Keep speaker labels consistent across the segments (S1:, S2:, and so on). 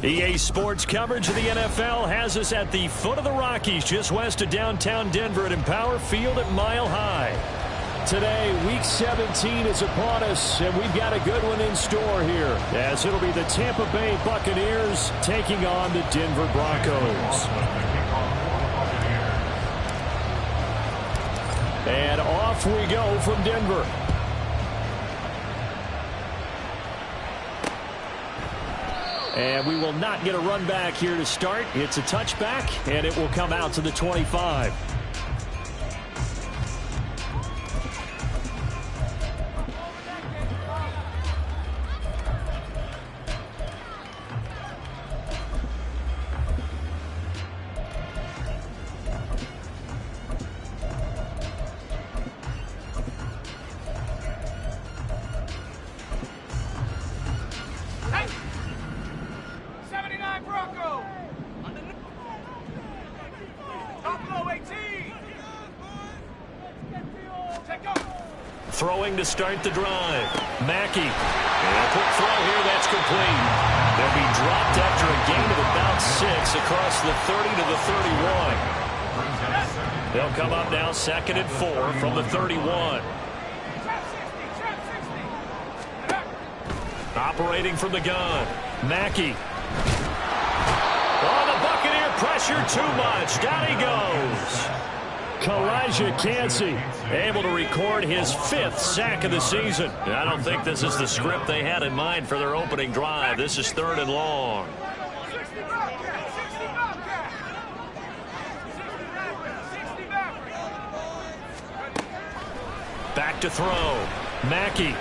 S1: EA Sports coverage of the NFL has us at the foot of the Rockies, just west of downtown Denver at Empower Field at Mile High. Today, Week 17 is upon us, and we've got a good one in store here, as it'll be the Tampa Bay Buccaneers taking on the Denver Broncos. And off we go from Denver. And we will not get a run back here to start. It's a touchback, and it will come out to the 25. Throwing to start the drive. Mackey. And a quick throw here. That's complete. They'll be dropped after a gain of about 6 across the 30 to the 31. They'll come up now 2nd and 4 from the 31. Operating from the gun. Mackey. Oh, the Buccaneer pressure too much. Down he goes. Kalijah Kancey able to record his 5th sack of the season. I don't think this is the script they had in mind for their opening drive. This is 3rd and long. Back to throw. Mackey.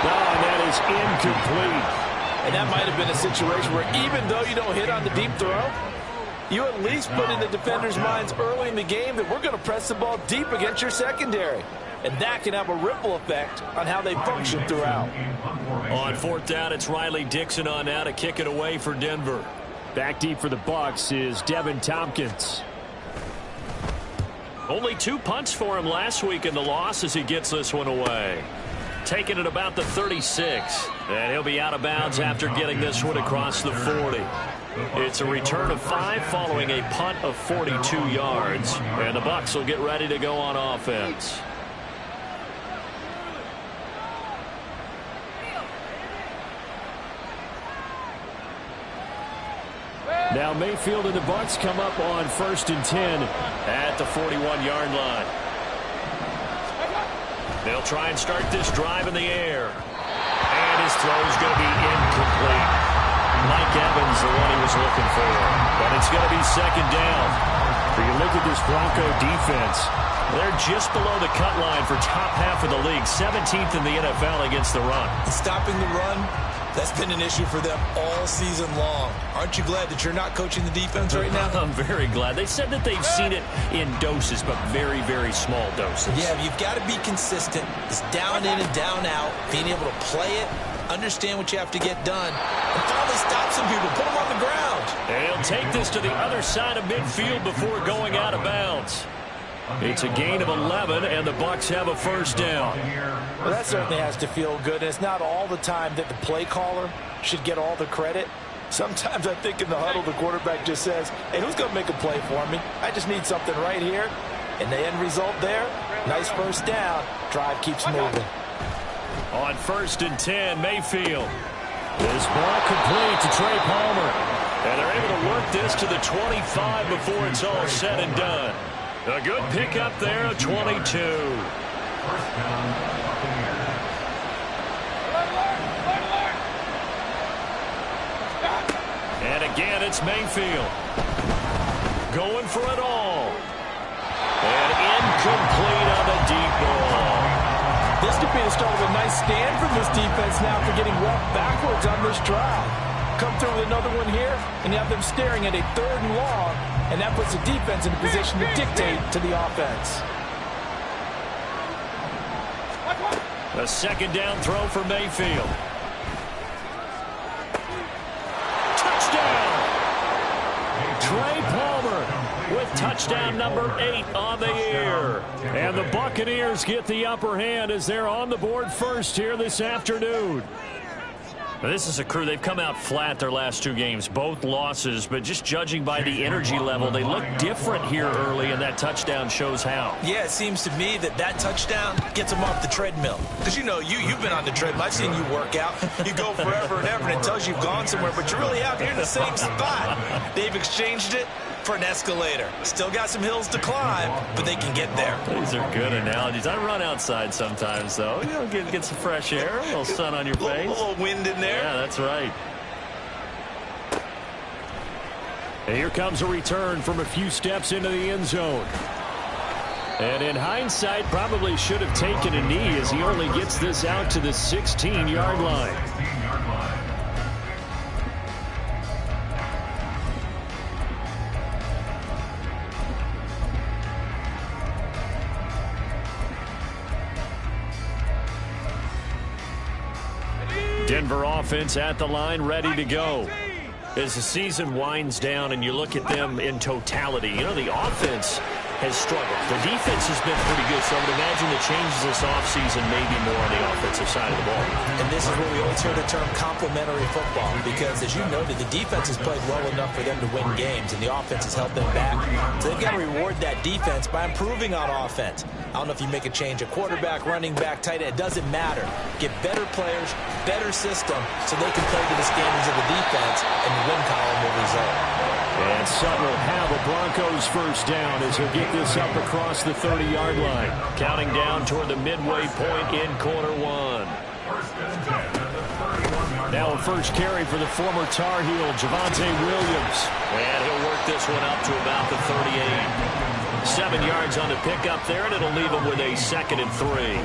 S1: Oh, that is incomplete.
S2: And that might have been a situation where even though you don't hit on the deep throw, you at least put in the defenders' minds early in the game that we're going to press the ball deep against your secondary. And that can have a ripple effect on how they function throughout.
S1: On 4th down, it's Riley Dixon on now to kick it away for Denver.
S3: Back deep for the Bucs is Devin Tompkins.
S1: Only 2 punts for him last week in the loss as he gets this one away. Taking it about the 36. And he'll be out of bounds after getting this one across the 40. It's a return of 5 following a punt of 42 yards. And the Bucs will get ready to go on offense.
S3: Now Mayfield and the Bucs come up on 1st and 10
S1: at the 41-yard line. They'll try and start this drive in the air. And his throw's going to be incomplete. Mike Evans, the one he was looking for. But it's going to be 2nd down.
S3: You look at this Bronco defense.
S1: They're just below the cut line for top half of the league. 17th in the NFL against the run.
S4: Stopping the run, that's been an issue for them all season long. Aren't you glad that you're not coaching the defense right now?
S1: I'm very glad. They said that they've seen it in doses, but very, very small doses.
S4: Yeah, you've got to be consistent. It's down in and down out. Being able to play it, understand what you have to get done, and finally stop some people, put them on the ground.
S1: And he'll take this to the other side of midfield before going out of bounds. It's a gain of 11, and the Bucs have a 1st down.
S2: Well, that certainly has to feel good. It's not all the time that the play caller should get all the credit. Sometimes I think in the huddle, the quarterback just says, hey, who's going to make a play for me? I just need something right here. And the end result there, nice 1st down. Drive keeps moving.
S1: On 1st and 10, Mayfield. This ball complete to Trey Palmer. And they're able to work this to the 25 before it's all said and done. A good pickup there of 22. And again, it's Mayfield. Going for it all. And incomplete on the deep ball.
S2: This could be the start of a nice stand from this defense now for getting walked backwards on this drive. Come through with another one here, and you have them staring at a 3rd and long, and that puts the defense in a position to dictate to the offense.
S1: A 2nd down throw for Mayfield. Touchdown! Trey Palmer with touchdown number 8 on the year. And the Buccaneers get the upper hand as they're on the board first here this afternoon. This is a crew. They've come out flat their last 2 games, both losses, but just judging by the energy level, they look different here early, and that touchdown shows how.
S4: Yeah, it seems to me that touchdown gets them off the treadmill. Because, you've been on the treadmill. I've seen you work out. You go forever and ever, and it tells you you've gone somewhere, but you're really out here in the same spot. They've exchanged it for an escalator. Still got some hills to climb, but they can get there.
S1: These are good analogies. I run outside sometimes, though. Get some fresh air, a little sun on your face.
S4: A little wind in there.
S1: Yeah, that's right. And here comes a return from a few steps into the end zone. And in hindsight, probably should have taken a knee as he only gets this out to the 16-yard line. Denver offense at the line, ready to go. As the season winds down and you look at them in totality, the offense has struggled. The defense has been pretty good, so I would imagine the changes this offseason may be more on the offensive side of the ball.
S4: And this is where we always hear the term complementary football, because as you noted, the defense has played well enough for them to win games, and the offense has held them back. So they've got to reward that defense by improving on offense. I don't know if you make a change, a quarterback, running back, tight end, it doesn't matter. Get better players, better system, so they can play to the standards of the defense, and the win column will result.
S1: And Sutton will have a Broncos first down as he'll get this up across the 30-yard line. Counting down toward the midway point in quarter 1. Now a first carry for the former Tar Heel, Javonte Williams. And he'll work this one up to about the 38. 7 yards on the pickup there, and it'll leave him with a 2nd and 3.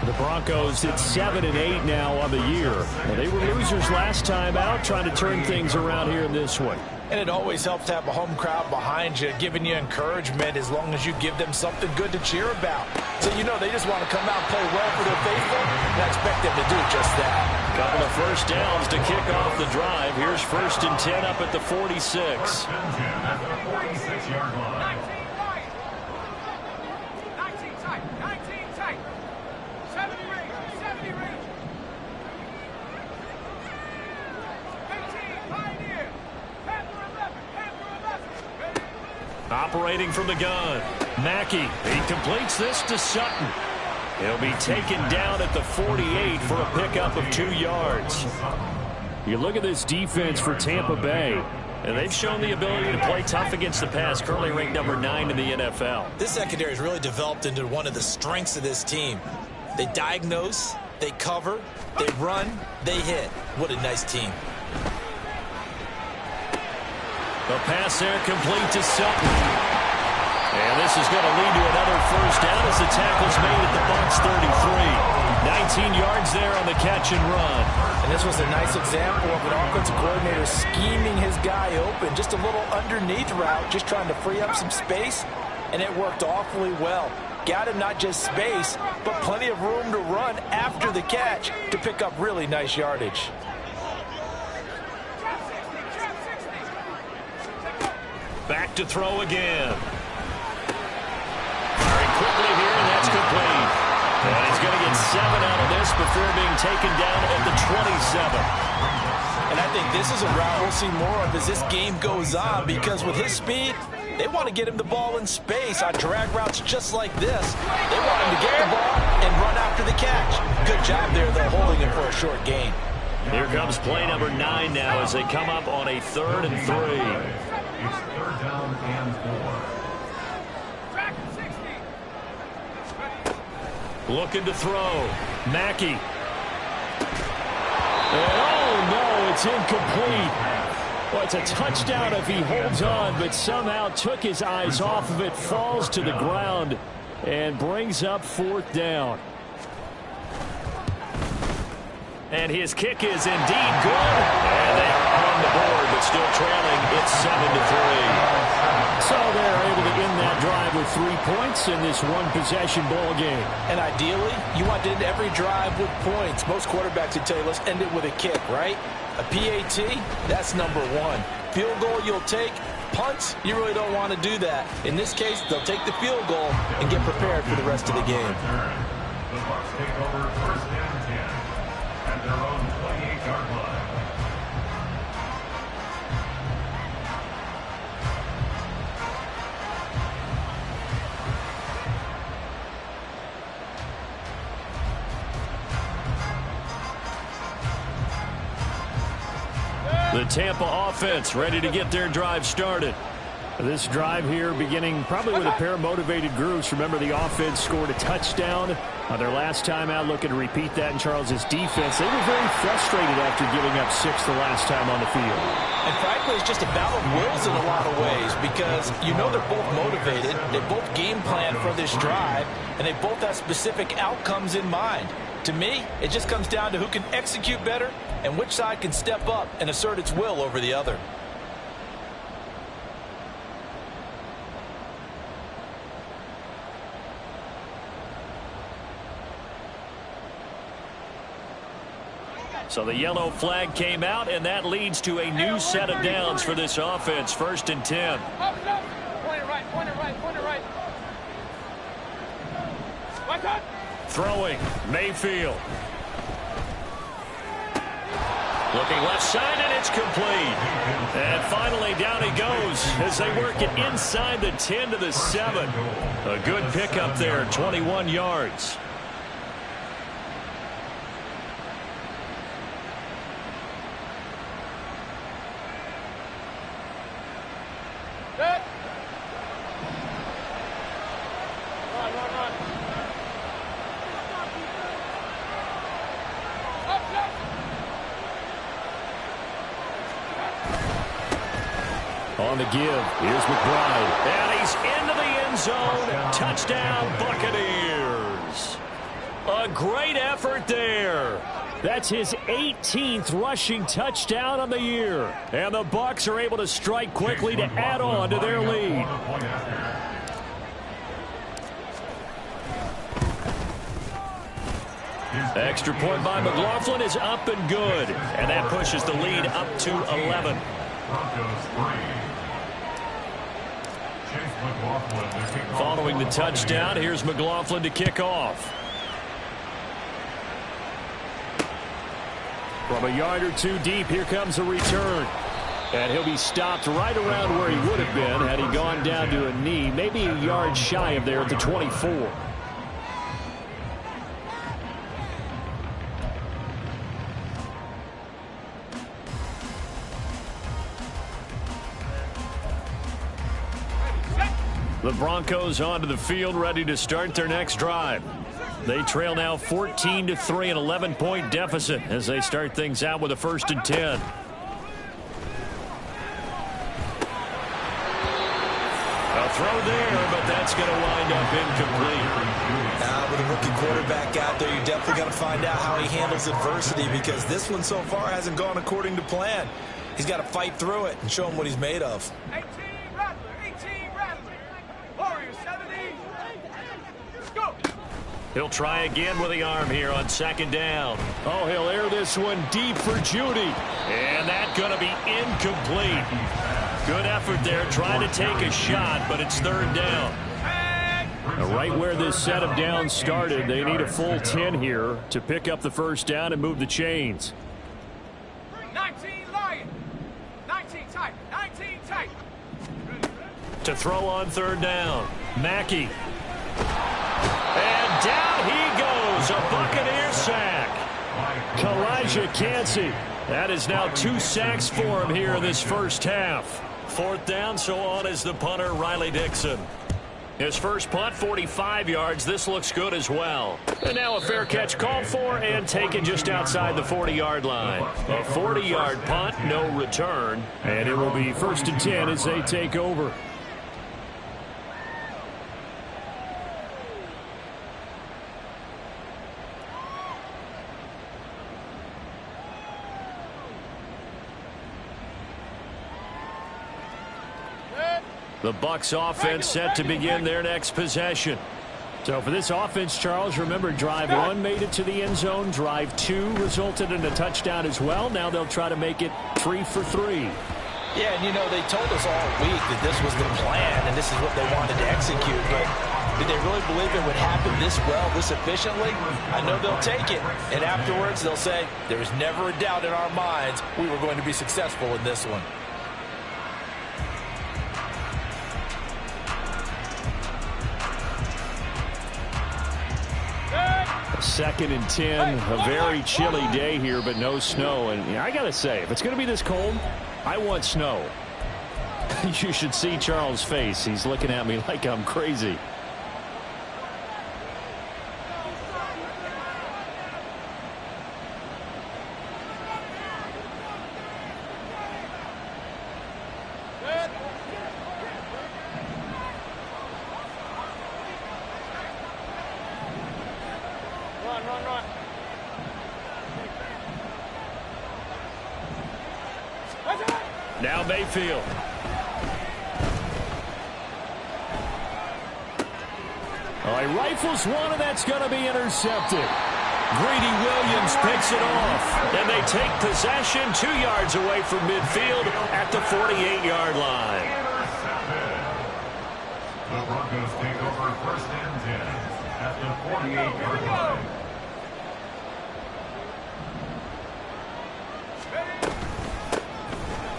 S1: The Broncos at 7 and 8 now on the year. Well, they were losers last time out, trying to turn things around here in this one.
S2: And it always helps to have a home crowd behind you, giving you encouragement as long as you give them something good to cheer about. So they just want to come out and play well for their faithful, and I expect them to do just that.
S1: Couple of first downs to kick off the drive. Here's 1st and 10 up at the 46. Operating from the gun, Mackey. He completes this to Sutton. He'll be taken down at the 48 for a pickup of 2 yards. You look at this defense for Tampa Bay, and they've shown the ability to play tough against the pass, currently ranked number 9 in the NFL.
S4: This secondary has really developed into one of the strengths of this team. They diagnose, they cover, they run, they hit. What a nice team.
S1: The pass there complete to Sutton. And this is going to lead to another first down as the tackle's made at the Bucs 33. 19 yards there on the catch and run.
S2: And this was a nice example of an offensive coordinator scheming his guy open. Just a little underneath route, just trying to free up some space, and it worked awfully well. Got him not just space, but plenty of room to run after the catch to pick up really nice yardage.
S1: Back to throw again. Very quickly here, and that's complete. And he's going to get 7 out of this before being taken down at the 27.
S2: And I think this is a route we'll see more of as this game goes on, because with his speed, they want to get him the ball in space on drag routes just like this. They want him to get the ball and run after the catch. Good job there, though, holding him for a short gain.
S1: Here comes play number 9 now as they come up on a 3rd and 3.
S5: It's 3rd down and 4.
S1: Looking to throw. Mackey. Oh, no, it's incomplete. Well, it's a touchdown if he holds on, but somehow took his eyes off of it, falls to the ground, and brings up 4th down. And his kick is indeed good. And they are on the board, but still trailing. It's 7-3. So they're able to end that drive with 3 points in this one-possession ball game.
S2: And ideally, you want to end every drive with points. Most quarterbacks would tell you, let's end it with a kick, right? A PAT, that's number 1. Field goal you'll take. Punts, you really don't want to do that. In this case, they'll take the field goal and get prepared for the rest of the game.
S5: The Bucs take over 1st and 10 at their own 28-yard line.
S1: The Tampa offense ready to get their drive started.
S3: This drive here beginning probably with a pair of motivated groups. Remember, the offense scored a touchdown on their last time out. Looking to repeat that in Charles's defense. They were very frustrated after giving up 6 the last time on the field.
S4: And frankly, it's just a battle of wills in a lot of ways because you know they're both motivated. They both game plan for this drive, and they both have specific outcomes in mind. To me, it just comes down to who can execute better and which side can step up and assert its will over the other.
S1: So the yellow flag came out, and that leads to a new set of downs for this offense. 1st and 10.
S6: Point it right, point it right, point it right.
S1: Throwing, Mayfield. Looking left side, and it's complete. And finally, down he goes as they work it inside the 10 to the 7. A good pickup there, 21 yards.
S3: On the give, here's McBride.
S1: And he's into the end zone. Touchdown, Buccaneers. A great effort there.
S3: That's his 18th rushing touchdown on the year.
S1: And the Bucs are able to strike quickly to add on to their lead. Extra point by McLaughlin is up and good. And that pushes the lead up to 11. Following the touchdown, here's McLaughlin to kick off.
S3: From a yard or two deep, here comes a return. And he'll be stopped right around where he would have been had he gone down to a knee, maybe a yard shy of there at the 24.
S1: The Broncos onto the field, ready to start their next drive. They trail now 14-3, an 11-point deficit as they start things out with a 1st and 10. A throw there, but that's going to wind up incomplete.
S4: Now, with a rookie quarterback out there, you're definitely going to find out how he handles adversity because this one so far hasn't gone according to plan. He's got to fight through it and show him what he's made of.
S6: 18 Rattler, 18 Rattler. Warriors 70. Let's go.
S1: He'll try again with the arm here on 2nd down.
S3: Oh, he'll air this one deep for Judy.
S1: And that's going to be incomplete. Good effort there, trying to take a shot, but it's 3rd down.
S3: Right where this set of downs started, they need a full 10 here to pick up the 1st down and move the chains.
S6: 19 Lion. 19 tight. 19 tight.
S1: To throw on 3rd down. Mackey. And down he goes. A Buccaneer sack.
S3: Kalijah Cansey.
S1: That is now 2 sacks for him here in this 1st half. 4th down, so on is the punter, Riley Dixon. His first punt, 45 yards. This looks good as well. And now a fair catch called for and taken just outside the 40-yard line. A 40-yard punt, no return.
S3: And it will be 1st and 10 as they take over.
S1: The Bucs offense set to begin their next possession.
S3: So for this offense, Charles, remember drive 1 made it to the end zone. Drive 2 resulted in a touchdown as well. Now they'll try to make it 3 for 3.
S4: Yeah, and you know, they told us all week that this was the plan and this is what they wanted to execute. But did they really believe it would happen this well, this efficiently? I know they'll take it. And afterwards, they'll say, there was never a doubt in our minds we were going to be successful in this one.
S3: 2nd and 10. A very chilly day here, but no snow. And I got to say, if it's going to be this cold, I want snow. You should see Charles' face. He's looking at me like I'm crazy. Now Mayfield. He rifles one, and that's going to be intercepted. Greedy Williams picks it off. And they take possession 2 yards away from midfield at the 48-yard line.
S5: The Broncos take over 1st and 10 at the 48-yard line.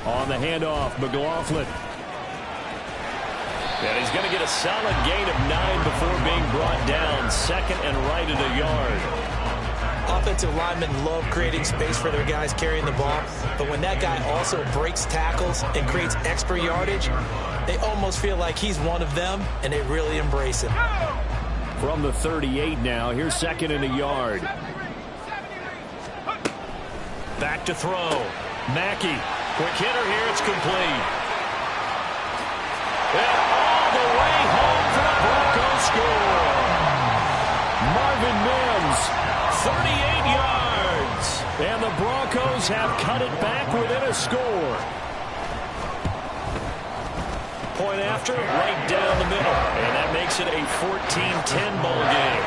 S3: On the handoff, McLaughlin. And he's going to get a solid gain of 9 before being brought down. 2nd and right at a yard.
S4: Offensive linemen love creating space for their guys carrying the ball. But when that guy also breaks tackles and creates extra yardage, they almost feel like he's one of them, and they really embrace him.
S3: From the 38 now, here's 2nd and a yard. Back to throw. Mackey. Quick hitter here. It's complete. And all the way home for the Broncos score. Marvin Mims, 38 yards. And the Broncos have cut it back within a score. Point after, right down the middle. And that makes it a 14-10 ball game.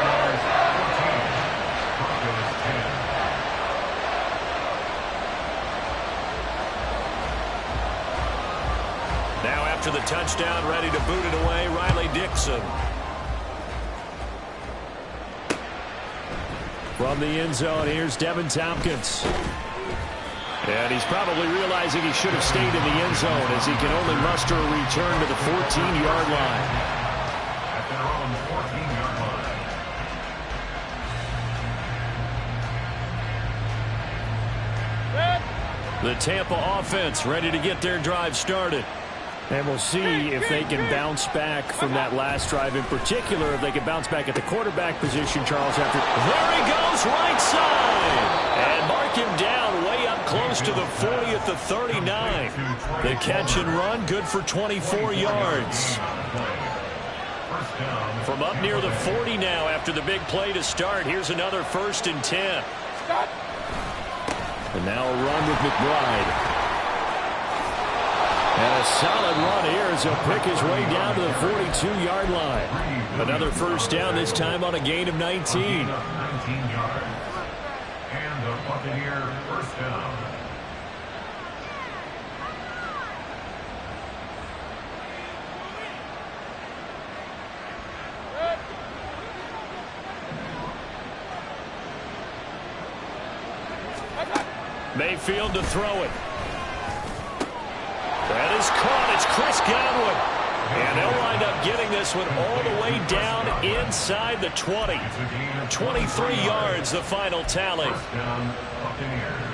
S3: Now after the touchdown, ready to boot it away, Riley Dixon. From the end zone, here's Devin Tompkins. And he's probably realizing he should have stayed in the end zone as he can only muster a return to the 14-yard line.
S5: At their own 14-yard line.
S3: The Tampa offense ready to get their drive started. And we'll see if they can bounce back from that last drive. In particular, if they can bounce back at the quarterback position, Charles, after. There he goes, right side. And mark him down way up close to the 40 at the 39. The catch and run, good for 24 yards. From up near the 40 now after the big play to start. Here's another 1st and 10. And now a run with McBride. And a solid run here as he'll pick his way down to the 42-yard line. Another 1st down, this time on a gain of 19.
S5: 19 yards. And the Buccaneer 1st down.
S3: Mayfield to throw it. That is caught. It's Chris Godwin. And they'll wind up getting this one all the way down inside the 20. 23 yards, the final tally.
S5: 1st down, Buccaneers.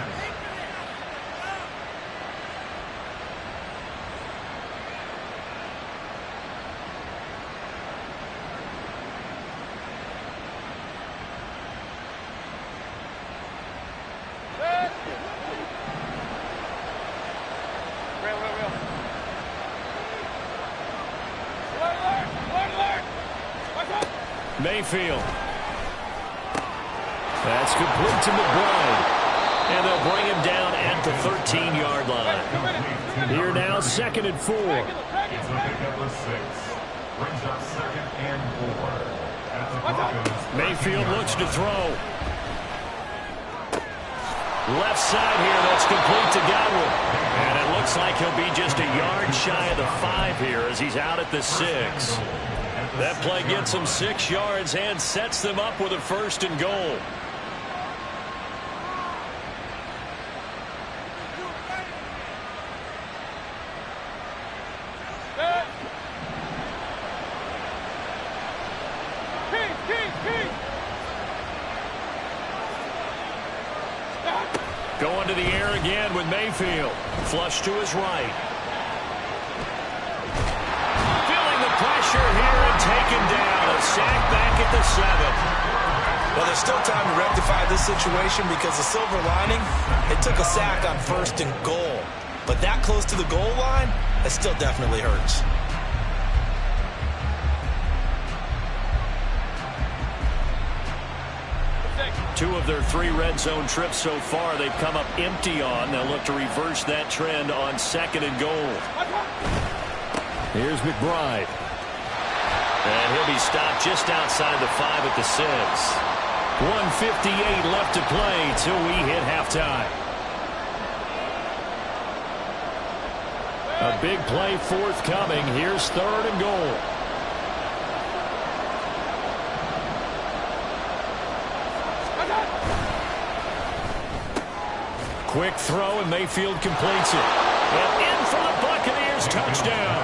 S3: Mayfield. That's complete to McBride. And they'll bring him down at the 13-yard line. Here now, 2nd and 4.
S5: It's a pickup of 6. Brings up 2nd and 4. At the Broncos.
S3: Mayfield looks to throw. Left side here, that's complete to Godwin. And it looks like he'll be just a yard shy of the 5 here as he's out at the 6. That play gets them 6 yards and sets them up with a 1st and goal.
S1: Going to the air again with Mayfield. Flush to his right. Feeling the pressure here and taken down. A sack back at the 7.
S4: Well, there's still time to rectify this situation because the silver lining, they took a sack on 1st and goal. But that close to the goal line, it still definitely hurts.
S1: Two of their 3 red zone trips so far they've come up empty on. They'll look to reverse that trend on 2nd and goal. Here's McBride. And he'll be stopped just outside the 5 at the 6. 1:58 left to play till we hit halftime. A big play forthcoming. Here's 3rd and goal. Quick throw, and Mayfield completes it. And in for the Buccaneers touchdown.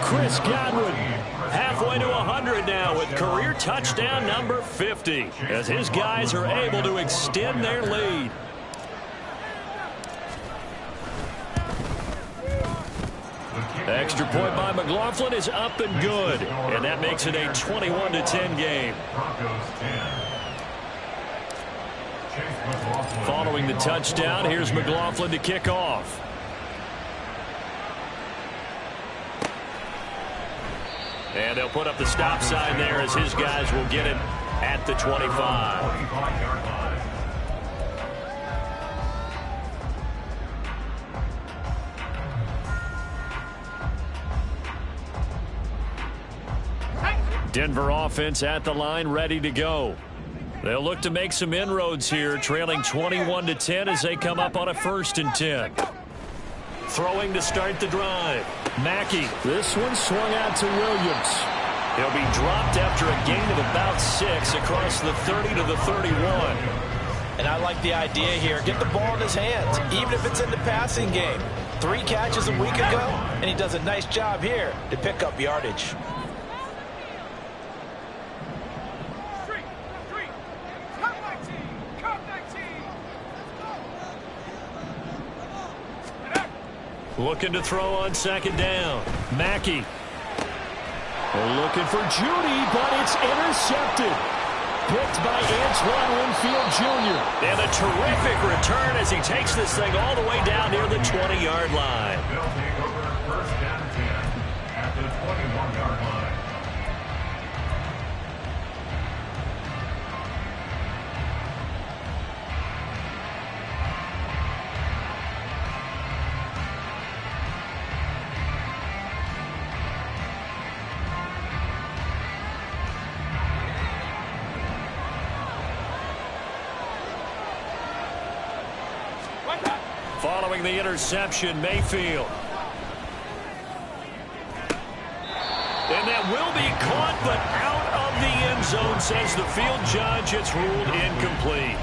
S1: Chris Godwin halfway to 100 now with career touchdown number 50 as his guys are able to extend their lead. Extra point by McLaughlin is up and good, and that makes it a 21-10 game. Following the touchdown, here's McLaughlin to kick off. And they'll put up the stop sign there as his guys will get it at the 25. Denver offense at the line, ready to go. They'll look to make some inroads here, trailing 21-10 as they come up on a 1st and 10. Throwing to start the drive. Mackey. This one swung out to Williams. He'll be dropped after a gain of about 6 across the 30 to the 31.
S4: And I like the idea here. Get the ball in his hands, even if it's in the passing game. 3 catches a week ago, and he does a nice job here to pick up yardage.
S1: Looking to throw on 2nd down. Mackey. Looking for Judy, but it's intercepted. Picked by Antoine Winfield Jr. And a terrific return as he takes this thing all the way down near the 20-yard line.
S5: They'll take over 1st and 10 at the 21-yard line.
S1: Following the interception, Mayfield. And that will be caught, but out of the end zone, says the field judge. It's ruled incomplete.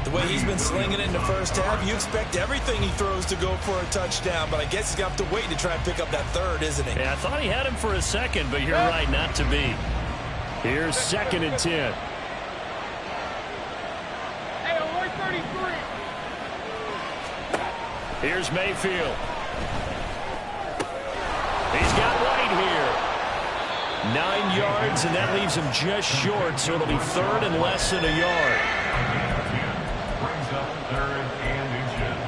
S4: The way he's been slinging it in the 1st half, you expect everything he throws to go for a touchdown, but I guess he's got to wait to try and pick up that 3rd, isn't he?
S1: Yeah, I thought he had him for a second, but you're right, not to be. Here's 2nd and 10.
S6: Hey, only 33.
S1: Here's Mayfield. He's got White here. 9 yards, and that leaves him just short, so it'll be 3rd and less than a yard.
S5: Brings up 3rd and inches.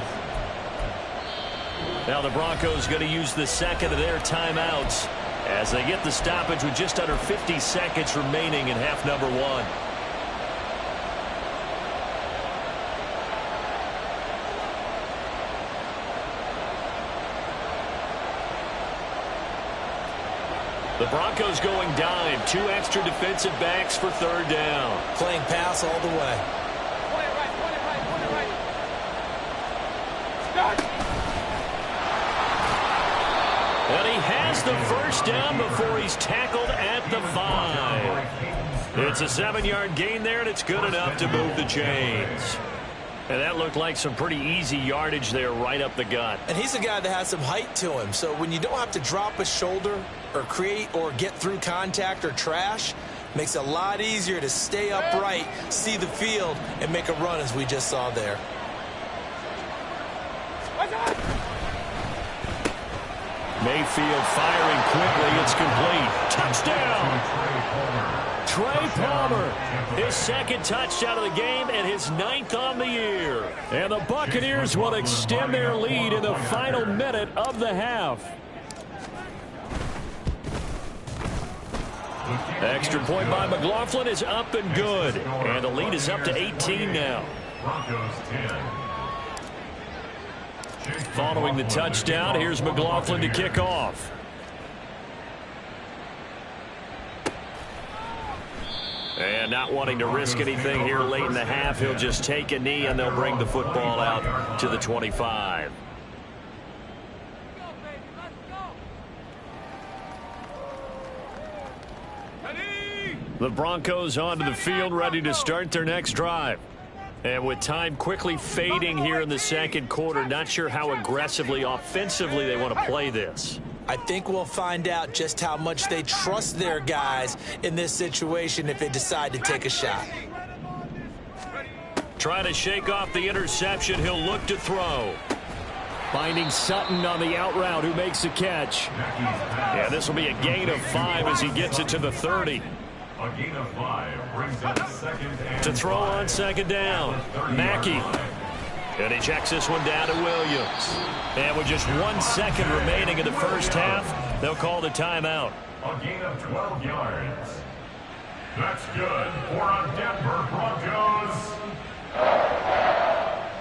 S1: Now the Broncos going to use the 2nd of their timeouts as they get the stoppage with just under 50 seconds remaining in half number 1. The Broncos going dime. 2 extra defensive backs for 3rd down.
S4: Playing pass all the way.
S6: Point it right, point it right, point it right. Start.
S1: And he has the 1st down before he's tackled at the 5. It's a 7-yard gain there, and it's good enough to move the chains. And that looked like some pretty easy yardage there right up the gut.
S4: And he's a guy that has some height to him, so when you don't have to drop a shoulder or create or get through contact or trash, makes it a lot easier to stay upright, see the field, and make a run as we just saw there.
S1: Mayfield firing quickly. It's complete. Touchdown. Trey Palmer, his second touchdown of the game and his 9th on the year. And the Buccaneers will extend their lead in the final minute of the half. Extra point by McLaughlin is up and good. And the lead is up to 18 now.
S5: Broncos 10.
S1: Following the touchdown, here's McLaughlin to kick off. And not wanting to risk anything here late in the half, he'll just take a knee and they'll bring the football out to the 25. The Broncos onto the field, ready to start their next drive. And with time quickly fading here in the second quarter, not sure how aggressively, offensively they want to play this.
S4: I think we'll find out just how much they trust their guys in this situation if they decide to take a shot.
S1: Trying to shake off the interception, he'll look to throw. Finding Sutton on the out route, who makes the catch. Yeah, this will be a gain of 5 as he gets it to the 30.
S5: A gain of 5 brings up second and
S1: To throw on second down, Mackey. And he checks this one down to Williams. And with just 1 second remaining in the first half, they'll call the timeout.
S5: a gain of 12 yards. That's good for a Denver Broncos.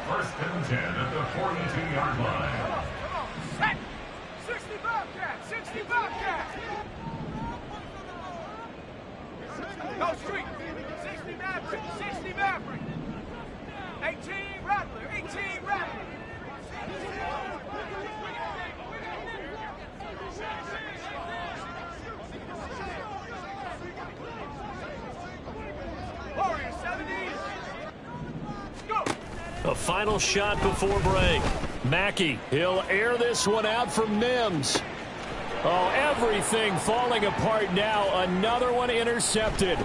S5: First and 10 at the 42-yard line.
S6: 60 Bobcat! 60 Bobcat! Go street! 60 Maverick! 60 Maverick! 18 Rattler! 18 Rattler! Warriors 70! Go!
S1: A final shot before break. Mackey, he'll air this one out for Mims. Oh, everything falling apart now. Another one intercepted.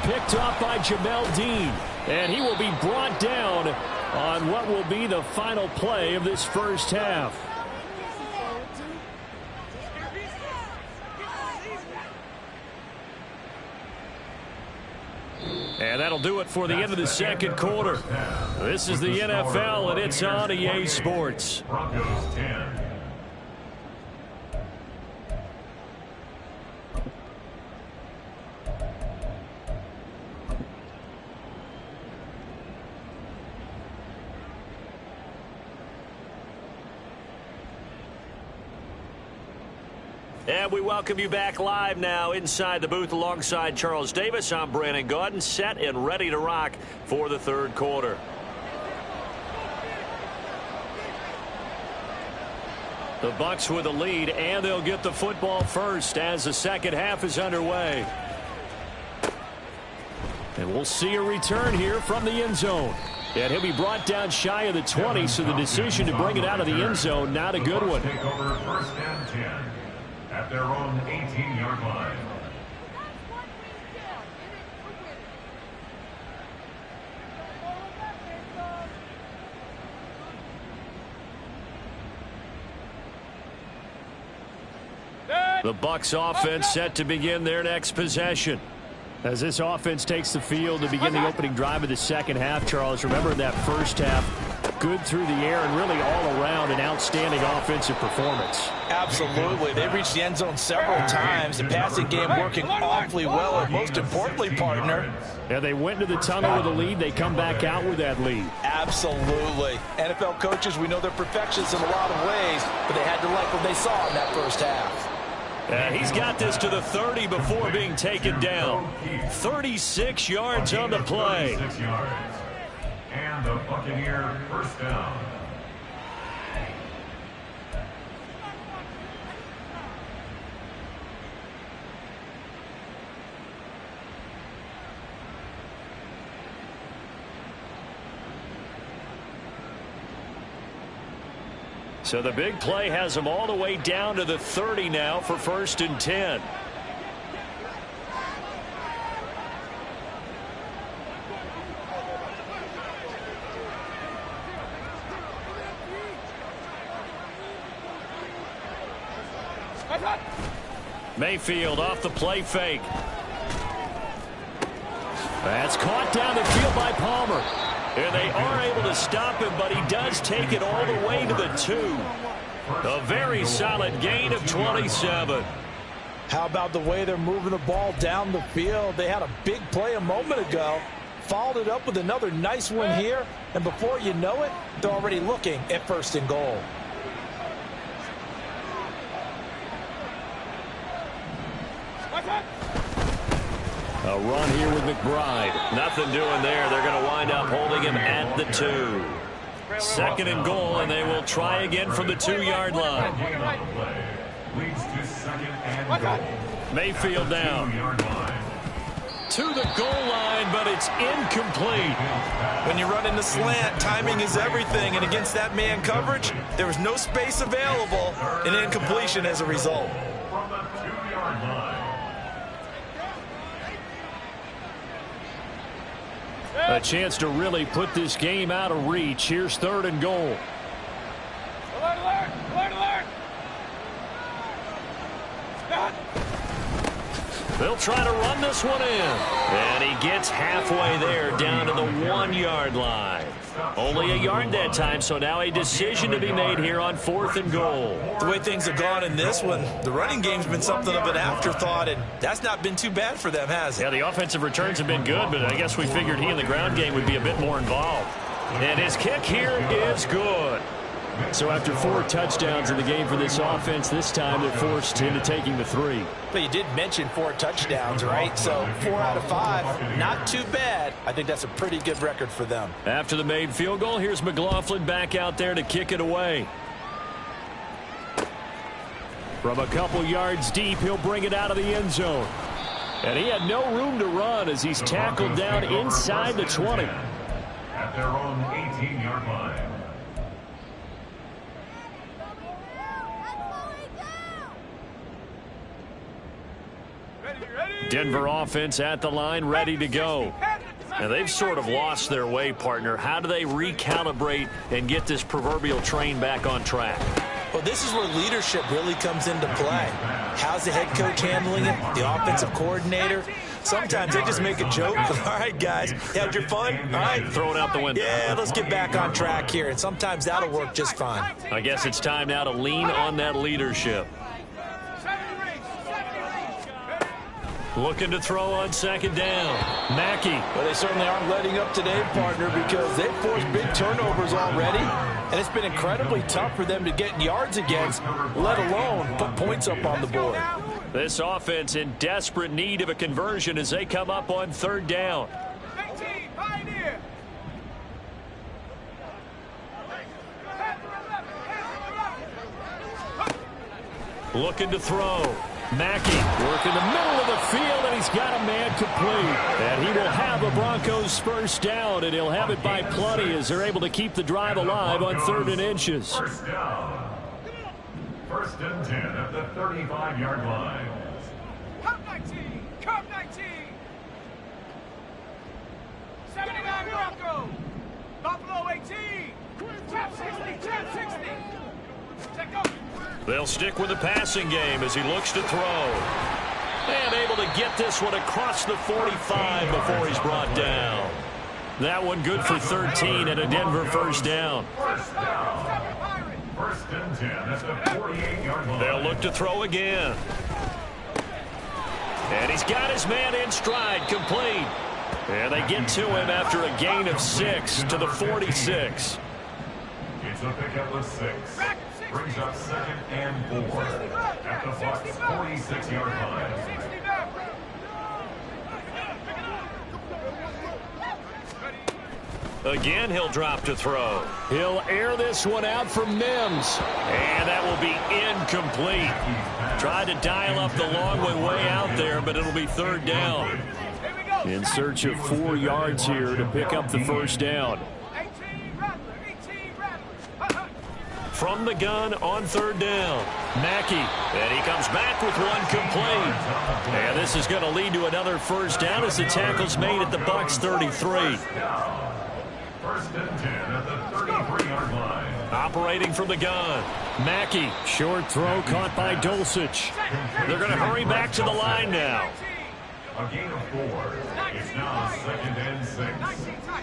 S1: Picked off by Jamel Dean. And he will be brought down on what will be the final play of this first half. And that'll do it for the end of the second quarter. This is the NFL, and it's on EA Sports.
S5: Broncos 10.
S1: And we welcome you back live now inside the booth alongside Charles Davis. I'm Brandon Gaudin, set and ready to rock for the third quarter. The Bucs with the lead, and they'll get the football first as the second half is underway. And we'll see a return here from the end zone. And he'll be brought down shy of the 20, so the decision to bring it out of the end zone, not a good one.
S5: Take over first and 10 at their own 18-yard line.
S1: The Bucs offense set to begin their next possession. As this offense takes the field to begin the opening drive of the second half, Charles, remember that first half, good through the air and really all around an outstanding offensive performance.
S4: Absolutely. They reached the end zone several times. The passing game working awfully well, and most importantly, partner.
S1: Yeah, they went into the tunnel with a lead. They come back out with that lead.
S4: Absolutely. NFL coaches, we know they're perfectionists in a lot of ways, but they had to like what they saw in that first half.
S1: He's got this to the 30 before being taken down. 36 yards on the play.
S5: 36 yards. And the Buccaneer first down.
S1: So the big play has them all the way down to the 30 now for first and 10. Mayfield off the play fake. That's caught down the field by Palmer. And they are able to stop him, but he does take it all the way to the 2. A very solid gain of 27.
S2: How about the way they're moving the ball down the field? They had a big play a moment ago. Followed it up with another nice one here. And before you know it, they're already looking at 1st and goal.
S1: A run here with McBride. Nothing doing there. They're going to wind up holding him at the 2. 2nd and goal, and they will try again from the 2-yard line.
S5: Leads to 2nd and goal.
S1: Mayfield down. To the goal line, but it's incomplete.
S4: When you run in the slant, timing is everything, and against that man coverage, there was no space available, and incompletion as a result.
S5: From the 2-yard line.
S1: A chance to really put this game out of reach. Here's 3rd and goal.
S6: Alert, alert! Alert, alert!
S1: They'll try to run this one in. And he gets halfway there down to the 1-yard line. Only a yard that time, so now a decision to be made here on 4th and goal.
S4: The way things have gone in this one, the running game's been something of an afterthought, and that's not been too bad for them, has it?
S1: Yeah, the offensive returns have been good, but I guess we figured he in the ground game would be a bit more involved. And his kick here is good. So after 4 touchdowns in the game for this offense, this time they're forced into taking the 3.
S2: But you did mention 4 touchdowns, right? So 4 out of 5, not too bad. I think that's a pretty good record for them.
S1: After the made field goal, here's McLaughlin back out there to kick it away. From a couple yards deep, he'll bring it out of the end zone. And he had no room to run as he's tackled down inside the 20.
S5: At their own 18-yard line.
S1: Denver offense at the line, ready to go. And they've sort of lost their way, partner. How do they recalibrate and get this proverbial train back on track?
S4: Well, this is where leadership really comes into play. How's the head coach handling it? The offensive coordinator? Sometimes they just make a joke. All right, guys, had your fun? All right,
S1: throw it out the window.
S4: Yeah, let's get back on track here. And sometimes that'll work just fine.
S1: I guess it's time now to lean on that leadership. Looking to throw on 2nd down. Mackey.
S2: Well, they certainly aren't letting up today, partner, because they've forced big turnovers already. And it's been incredibly tough for them to get yards against, let alone put points up on the board.
S1: This offense in desperate need of a conversion as they come up on 3rd down.
S6: 18, Pioneer.
S1: Looking to throw. Mackey working the middle of the field, and he's got a man complete. And he will have the Broncos first down, and he'll have it by plenty as they're able to keep the drive alive on 3rd and inches.
S5: First down. 1st and 10 at the 35-yard line.
S6: Cup 19, Cup 19. 79 Broncos. Buffalo 18. Tap 60, tap 60. Check up.
S1: They'll stick with the passing game as he looks to throw. And able to get this one across the 45 before he's brought down. That one good for 13 and a Denver first down.
S5: First down. 1st and 10 at the 48-yard line.
S1: They'll look to throw again. And he's got his man in stride, complete. And they get to him after a gain of 6 to the 46.
S5: It's a pickup of 6. Brings up 2nd and 4 at the Bucs 46-yard line.
S1: Again, he'll drop to throw. He'll air this one out for Mims. And that will be incomplete. Tried to dial up the long one way out there, but it'll be 3rd down. In search of 4 yards here to pick up the first down. From the gun on 3rd down. Mackey. And he comes back with one complete. And this is going to lead to another first down as the tackle's made at the Bucs 33.
S5: First and 10 at the 33-yard line.
S1: Operating from the gun. Mackey. Short throw caught by Dulcich. They're going to hurry back to the line now.
S5: A gain of 4. It's now second and 6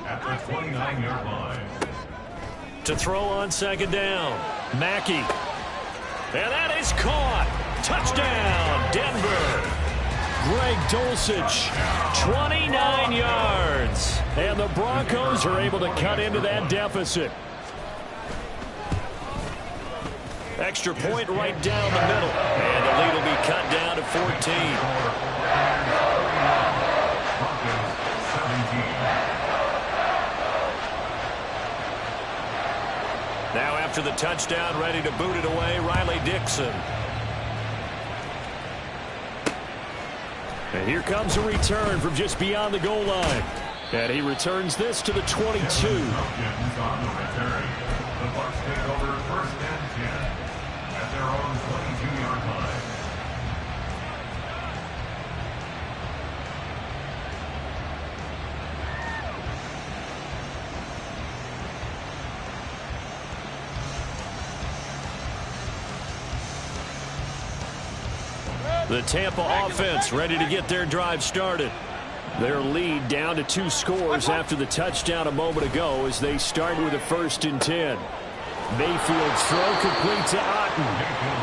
S5: at the 29-yard line.
S1: To throw on second down. Mackey. And that is caught. Touchdown, Denver. Greg Dulcich, 29 yards. And the Broncos are able to cut into that deficit. Extra point right down the middle. And the lead will be cut down to 14.
S5: Broncos 17.
S1: Now after the touchdown, ready to boot it away, Riley Dixon. And here comes a return from just beyond the goal line. And he returns this to the 22.
S5: On the return. The Bucs take over first and 10 at their own 22-yard line.
S1: The Tampa offense ready to get their drive started. Their lead down to 2 scores after the touchdown a moment ago as they start with a first and 10. Mayfield's throw complete to Otten.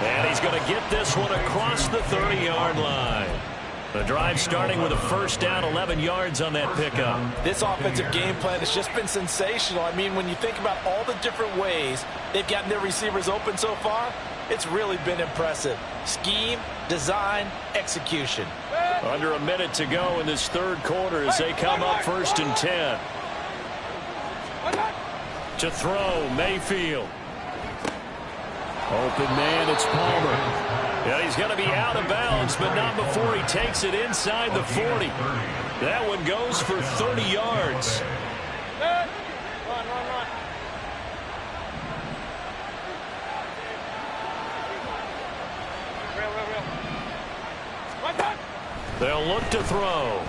S1: And he's going to get this one across the 30-yard line. The drive starting with a first down, 11 yards on that pickup.
S2: This offensive game plan has just been sensational. I mean, when you think about all the different ways they've gotten their receivers open so far, it's really been impressive. Scheme, design, execution.
S1: Under a minute to go in this third quarter as they come up first and 10. To throw, Mayfield. Open man, it's Palmer. Yeah, he's going to be out of bounds, but not before he takes it inside the 40. That one goes for 30 yards. They'll look to throw.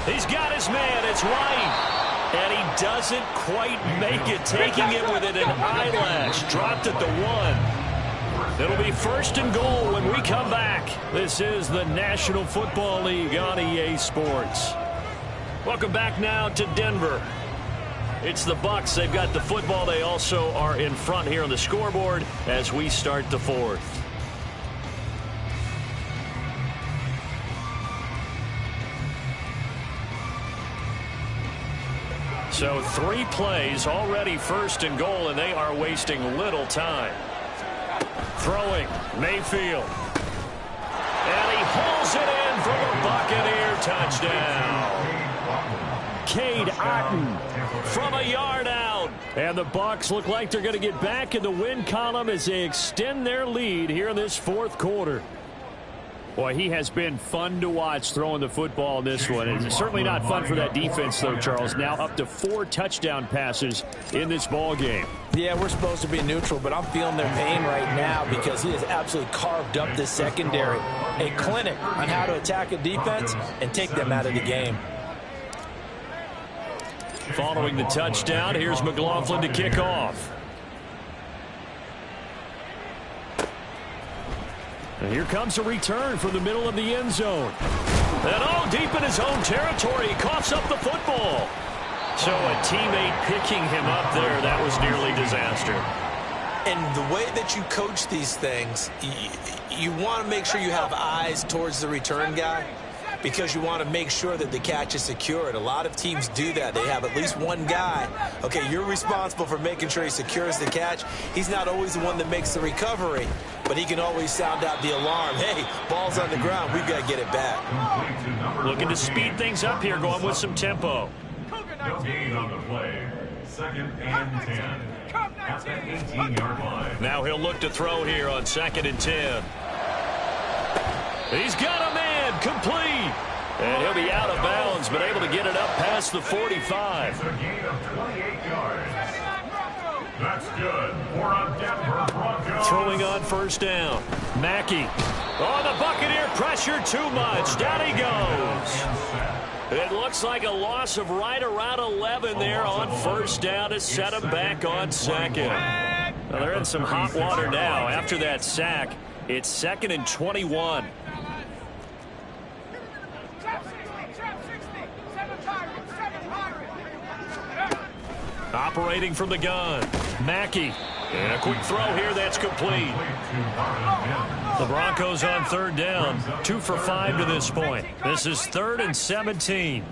S1: He's got his man. It's White. And he doesn't quite make it, taking it within an eyelash. Dropped at the 1. It'll be first and goal when we come back. This is the National Football League on EA Sports. Welcome back now to Denver. It's the Bucs. They've got the football. They also are in front here on the scoreboard as we start the fourth. So 3 plays already first and goal, and they are wasting little time. Throwing, Mayfield. And he pulls it in for the Buccaneer touchdown. Cade Otten from a yard out. And the Bucs look like they're going to get back in the win column as they extend their lead here in this fourth quarter. Boy, he has been fun to watch throwing the football in this one. It's certainly not fun for that defense, though, Charles. Now up to 4 touchdown passes in this ball game.
S2: Yeah, we're supposed to be neutral, but I'm feeling their pain right now because he has absolutely carved up this secondary. A clinic on how to attack a defense and take them out of the game.
S1: Following the touchdown, here's McLaughlin to kick off. And here comes a return from the middle of the end zone. And all deep in his own territory, he coughs up the football. So a teammate picking him up there, that was nearly disaster.
S4: And the way that you coach these things, you want to make sure you have eyes towards the return guy because you want to make sure that the catch is secured. A lot of teams do that. They have at least one guy. Okay, you're responsible for making sure he secures the catch. He's not always the one that makes the recovery, but he can always sound out the alarm. Hey, ball's on the ground. We've got to get it back.
S1: Looking to speed things up here, going with some tempo.
S5: No gain on the play. Second and 10 at the 18-yard line.
S1: Now he'll look to throw here on second and 10. He's got a man, complete. And he'll be out of bounds, but able to get it up past the 45.
S5: It's a gain of 28 yards. That's good for a Denver Broncos.
S1: Throwing on first down. Mackey. Oh, the Buccaneer pressure too much. Down he goes. It looks like a loss of right around 11 there on first down to set them back on second. Well, they're in some hot water now. After that sack, it's 2nd and 21. Operating from the gun, Mackey. And a quick throw here that's complete. The Broncos on 3rd down, 2 for 5 to this point. This is 3rd and 17.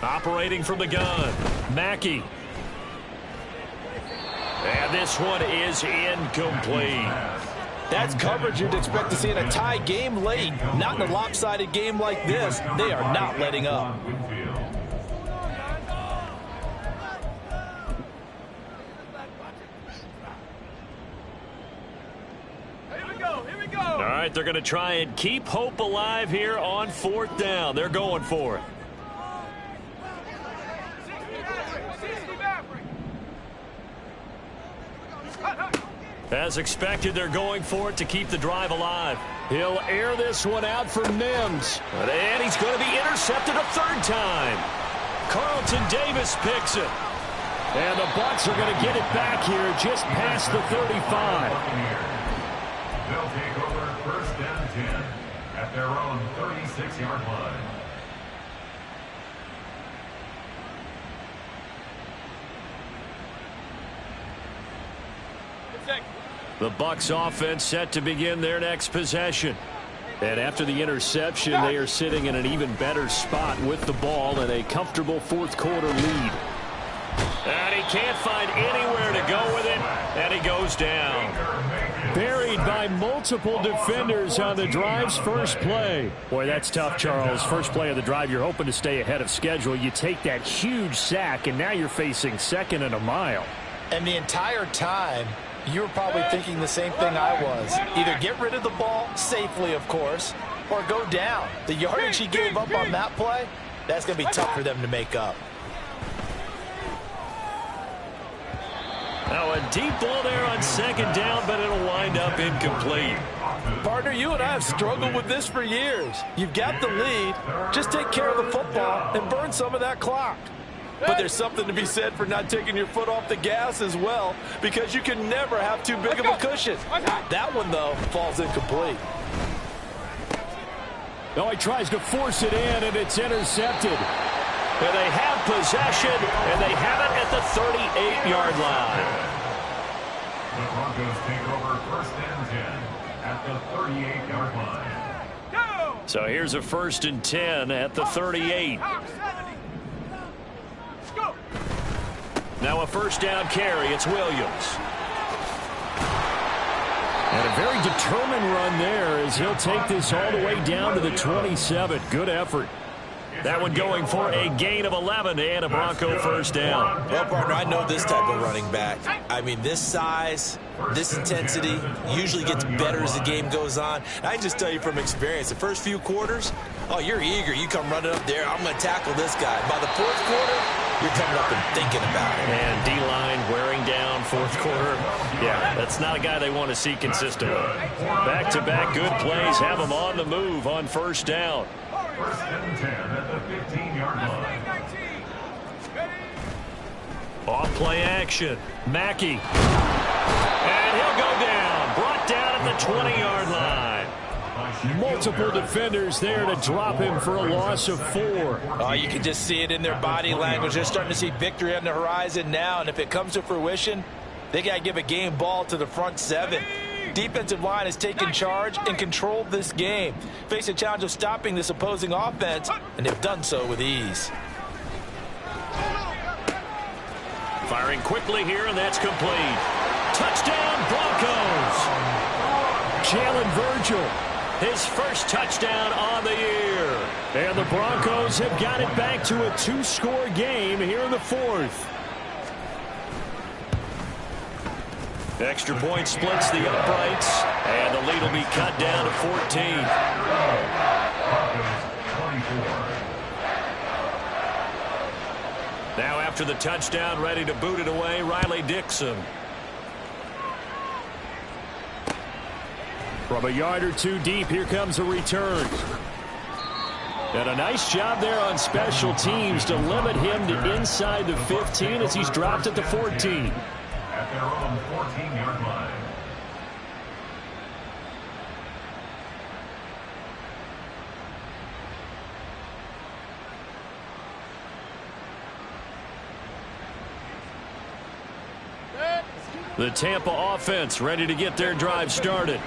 S1: Operating from the gun, Mackey. And this one is incomplete.
S2: That's coverage you'd expect to see in a tie game late. Not in a lopsided game like this. They are not letting up.
S6: Here we go.
S1: All right, they're going to try and keep hope alive here on 4th down. They're going for it. As expected, they're going for it to keep the drive alive. He'll air this one out for Mims. And he's going to be intercepted a 3rd time. Carlton Davis picks it. And the Bucs are going to get it back here just past the 35.
S5: They'll take over 1st and 10 at their own 36-yard line.
S1: The Bucs offense set to begin their next possession. And after the interception, they are sitting in an even better spot with the ball and a comfortable 4th quarter lead. And he can't find anywhere to go with it, and he goes down. Buried by multiple defenders on the drive's first play. Boy, that's tough, Charles. First play of the drive, you're hoping to stay ahead of schedule. You take that huge sack, and now you're facing 2nd and a mile.
S2: And the entire time, you were probably thinking the same thing I was. Either get rid of the ball, safely of course, or go down. The yardage he gave up on that play, that's going to be tough for them to make up.
S1: Now a deep ball there on 2nd down, but it'll wind up incomplete.
S2: Partner, you and I have struggled with this for years. You've got the lead. Just take care of the football and burn some of that clock. But there's something to be said for not taking your foot off the gas as well, because you can never have too big of a cushion. That one, though, falls incomplete.
S1: No, he tries to force it in, and it's intercepted. And they have possession, and they have it at the 38-yard line.
S5: The Broncos take over 1st and 10 at the 38-yard line.
S1: So here's a 1st and 10 at the 38. Now a 1st down carry. It's Williams. And a very determined run there as he'll take this all the way down to the 27. Good effort. That one going for a gain of 11 and a Bronco 1st down.
S4: Well, partner, I know this type of running back. I mean, this size, this intensity usually gets better as the game goes on. And I can just tell you from experience, the first few quarters, oh, you're eager. You come running up there, I'm going to tackle this guy. By the 4th quarter, you're coming up and thinking about it.
S1: And D-line wearing down 4th quarter. Yeah, that's not a guy they want to see consistently. Back-to-back good plays have him on the move on 1st down.
S5: 1st and 10 at the 15-yard line.
S1: Off play action. Mackey. And he'll go down. Brought down at the 20-yard line. Multiple defenders there to drop him for a loss of 4.
S2: Oh, you can just see it in their body language. They're starting to see victory on the horizon now, and if it comes to fruition, they got to give a game ball to the front 7. Defensive line has taken charge and controlled this game. Face a challenge of stopping this opposing offense, and they've done so with ease.
S1: Firing quickly here, and that's complete. Touchdown, Broncos! Jalen Virgil, his first touchdown on the year. And the Broncos have got it back to a 2-score game here in the 4th. Extra point splits the uprights, and the lead will be cut down to 14. Now after the touchdown, ready to boot it away, Riley Dixon. From a yard or two deep, here comes a return. And a nice job there on special teams to limit him to inside the 15 as he's dropped at the 14.
S5: At their own 14-yard line.
S1: The Tampa offense ready to get their drive started.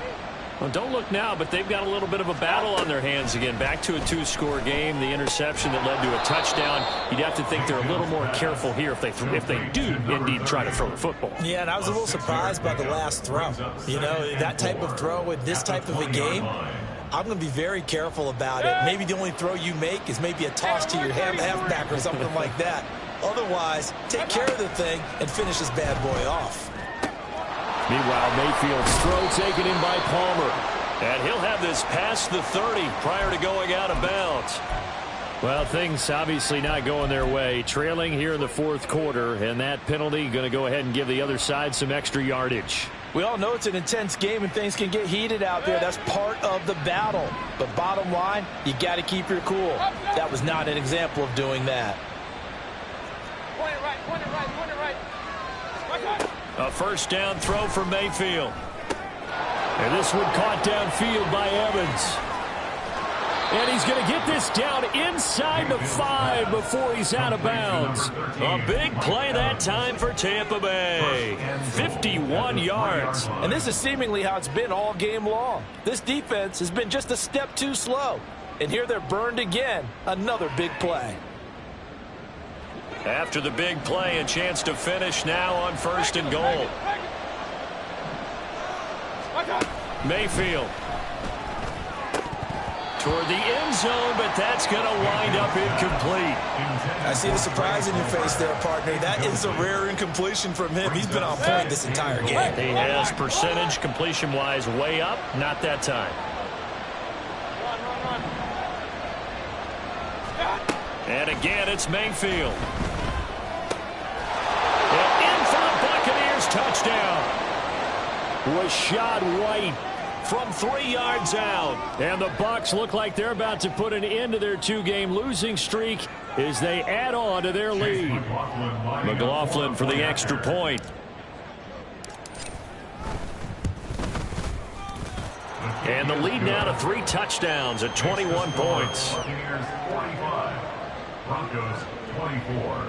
S1: Well, don't look now, but they've got a little bit of a battle on their hands again. Back to a 2-score game. The interception that led to a touchdown. You'd have to think they're a little more careful here if they do indeed try to throw the football.
S4: Yeah, and I was a little surprised by the last throw. You know, that type of throw in this type of a game, I'm going to be very careful about it. Maybe the only throw you make is maybe a toss to your halfback or something like that. Otherwise, take care of the thing and finish this bad boy off.
S1: Meanwhile, Mayfield's throw taken in by Palmer. And he'll have this past the 30 prior to going out of bounds. Well, things obviously not going their way. Trailing here in the fourth quarter, and that penalty going to go ahead and give the other side some extra yardage.
S2: We all know it's an intense game and things can get heated out there. That's part of the battle. But bottom line, you got to keep your cool. That was not an example of doing that.
S6: Point it right, point it right, point it right.
S1: A first down throw for Mayfield. And this one caught downfield by Evans. And he's going to get this down inside the 5 before he's out of bounds. A big play that time for Tampa Bay. 51 yards.
S2: And this is seemingly how it's been all game long. This defense has been just a step too slow. And here they're burned again. Another big play.
S1: After the big play, a chance to finish now on 1st and goal. Mayfield toward the end zone, but that's going to wind up incomplete.
S4: I see the surprise in your face there, partner. That is a rare incompletion from him. He's been on point this entire game.
S1: He has percentage completion-wise way up, not that time. And again, it's Mayfield. And in for the Buccaneers touchdown. Rashad White from 3 yards out. And the Bucs look like they're about to put an end to their 2-game losing streak as they add on to their lead. McLaughlin for the extra point. And the lead now to 3 touchdowns at 21 points.
S5: Buccaneers 45, Broncos 24.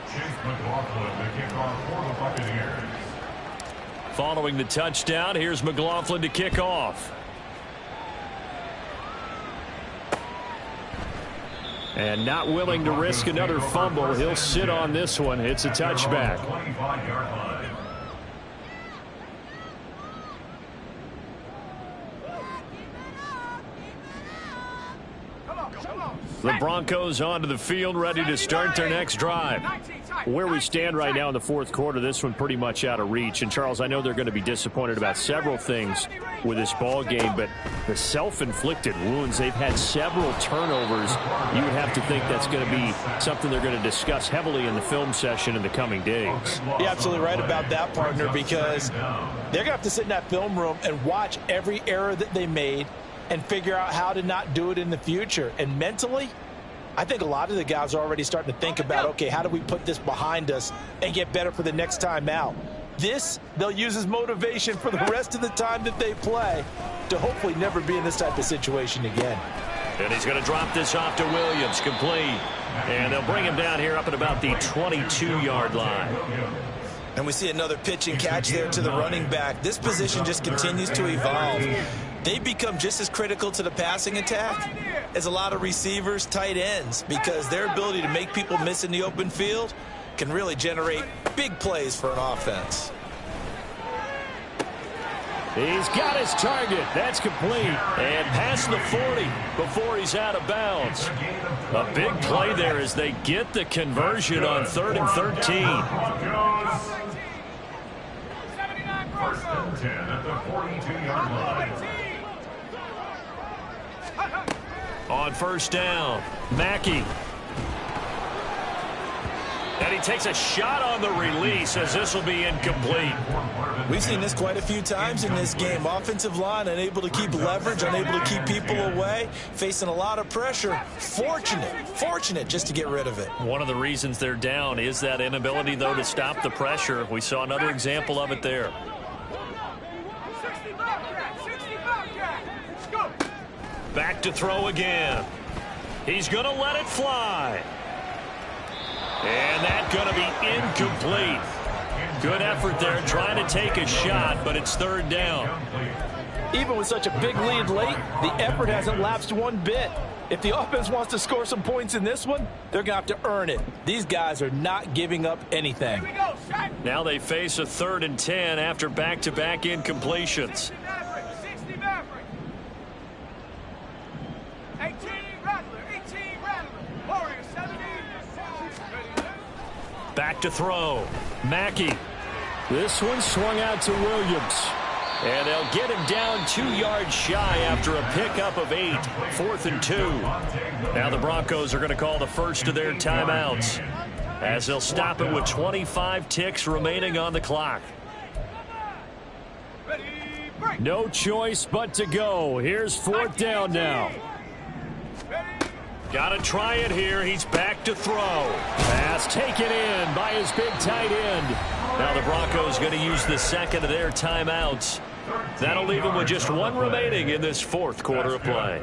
S5: Chase McLaughlin, the kickoff for the Buccaneers.
S1: Following the touchdown, here's McLaughlin to kick off. And not willing to risk another fumble. He'll sit on this one. It's a touchback.
S5: 25-yard line.
S1: The Broncos onto the field, ready to start their next drive. Where we stand right now in the fourth quarter, this one pretty much out of reach. And, Charles, I know they're going to be disappointed about several things with this ball game, but the self-inflicted wounds, they've had several turnovers. You would have to think that's going to be something they're going to discuss heavily in the film session in the coming days.
S2: You're absolutely right about that, partner, because they're going to have to sit in that film room and watch every error that they made and figure out how to not do it in the future. And mentally, I think a lot of the guys are already starting to think about, okay, how do we put this behind us and get better for the next time out? This, they'll use as motivation for the rest of the time that they play to hopefully never be in this type of situation again.
S1: And he's going to drop this off to Williams, complete. And they'll bring him down here up at about the 22-yard line.
S4: And we see another pitch and catch there to the running back. This position just continues to evolve. They become just as critical to the passing attack as a lot of receivers, tight ends, because their ability to make people miss in the open field can really generate big plays for an offense.
S1: He's got his target. That's complete. And past the 40 before he's out of bounds. A big play there as they get the conversion on 3rd and 13.
S5: First and 10 at the 42-yard line. On
S1: first down, Mackey. And he takes a shot on the release as this will be incomplete.
S4: We've seen this quite a few times in this game. Offensive line unable to keep leverage, unable to keep people away, facing a lot of pressure. Fortunate just to get rid of it.
S1: One of the reasons they're down is that inability, though, to stop the pressure. We saw another example of it there. Back to throw again. He's going to let it fly. And that's going to be incomplete. Good effort there trying to take a shot, but it's third down.
S2: Even with such a big lead late, the effort hasn't lapsed one bit. If the offense wants to score some points in this one, they're going to have to earn it. These guys are not giving up anything.
S1: Now they face a 3rd and 10 after back-to-back incompletions. Back to throw. Mackey. This one swung out to Williams. And they'll get him down 2 yards shy after a pickup of 8. 4th and 2. Now the Broncos are going to call the first of their timeouts, as they'll stop it with 25 ticks remaining on the clock. No choice but to go. Here's 4th down now. Got to try it here. He's back to throw. Pass taken in by his big tight end. Now the Broncos going to use the second of their timeouts. That'll leave them with just 1 remaining in this 4th quarter of play.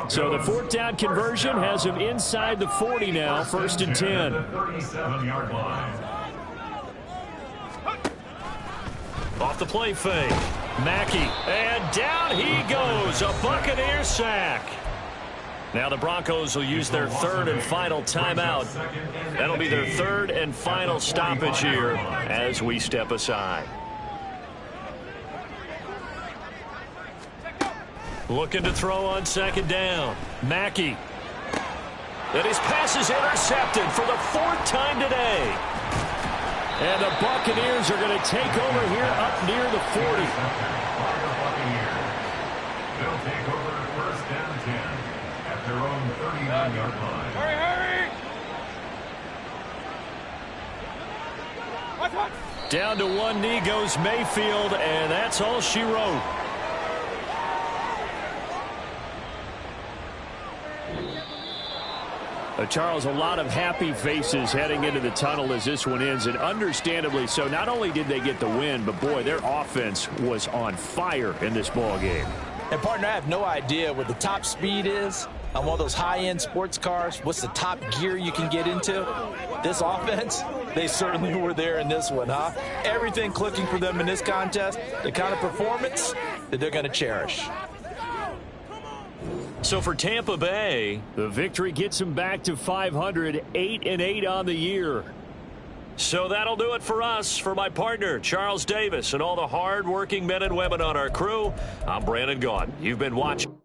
S3: So the 4th down conversion has him inside the 40 now, 1st and 10.
S5: 37-yard line.
S1: Off the play fake. Mackey. And down he goes. A Buccaneer sack. Now the Broncos will use their 3rd and final timeout. That'll be their 3rd and final stoppage here as we step aside. Looking to throw on 2nd down. Mackey. And his pass is intercepted for the 4th time today. And the Buccaneers are going to take over here up near the 40.
S5: They'll take over 1st and 10 at their own 39-yard line.
S6: Hurry!
S1: Down to one knee goes Mayfield, and that's all she wrote.
S3: Charles, a lot of happy faces heading into the tunnel as this one ends, and understandably so. Not only did they get the win, but boy, their offense was on fire in this ball game.
S2: And partner, I have no idea what the top speed is on one of those high-end sports cars. What's the top gear you can get into? This offense, they certainly were there in this one, huh? Everything clicking for them in this contest, the kind of performance that they're going to cherish.
S1: So for Tampa Bay,
S3: the victory gets them back to 500, 8-8 on the year.
S1: So that'll do it for us. For my partner, Charles Davis, and all the hard-working men and women on our crew, I'm Brandon Gaudin. You've been watching.